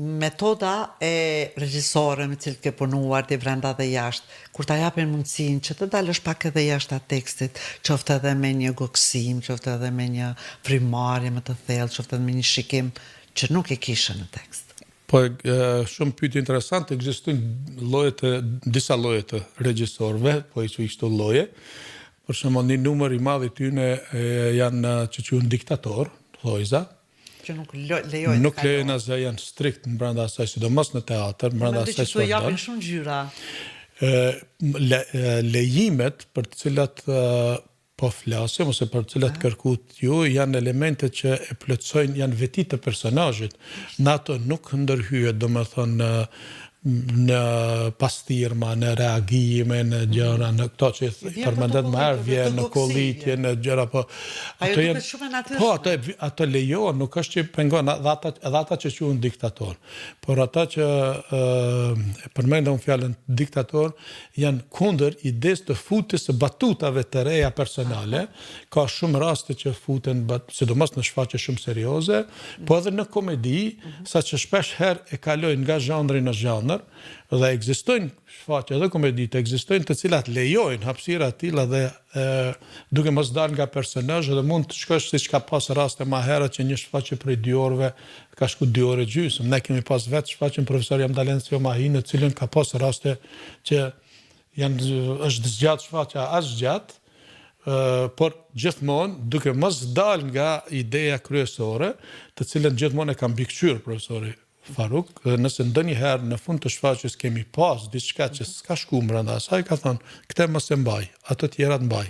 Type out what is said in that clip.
metoda e regjisore me cilë ke punuar dhe brenda dhe jashtë, kur ta japin mundësinë që të dalësh pak edhe jashtë atë tekstit, qoftë edhe me një goksim, qoftë edhe me një frymëmarrje më të thellë, qoftë edhe me një shikim që nuk e kishe në tekst. Po, shumë pyetje interesante, ekzistojnë disa lloje të regjisorëve, po i çdo lloje. Për shembull, një numër i madh i tyre janë që quhen diktator, thojza, që nuk lejojnë. Nuk lejojnë asgjë, janë strikt brenda asaj, sidomos në teatr, brenda asaj që japin shumë gjyra. Lejimet për të cilat po flasim ose për të cilat kërkuat ju janë elemente që e plotësojnë, janë veti të personazhit. Në ato nuk ndërhyet, domethënë në pastirma, në reagime, në gjëra, në këto që përmendet më herë, vjen në kollitje, në gjëra, po ajo duket shumë e natyrshme. Po, ato lejohen, nuk është që pengon edhe ata që quhen diktator. Por ata që përmendën fjalën diktator janë kundër idesë të futjes së batutave të reja personale. Ka shumë raste që futen, sidomos në shfaqje shumë serioze, po edhe në komedi, saqë shpesh herë e kalojnë nga zhanri në zhanr, dhe ekzistojnë shfaqje edhe komeditë, ekzistojnë të cilat lejojnë hapësira të tilla dhe duke mos dalë nga personazhi dhe mund të shkosh siç ka pas raste më herët që një shfaqje prej 2 orëve ka shku 2 orë gjysmë. Ne kemi pas vetë shfaqjen profesor Jamdalen Mahi, në cilën ka pas raste që është zgjatë shfaqja as gjatë, por gjithmonë duke mos dalë nga ideja kryesore, të cilën gjithmonë e ka mbikëqyrë profesori Faruk, nëse ndonjëherë në fund të shfaqjes kemi pas diçka që s'ka shku brenda asaj, ka thonë, këtë mos e mbaj, ato tjerat mbaj.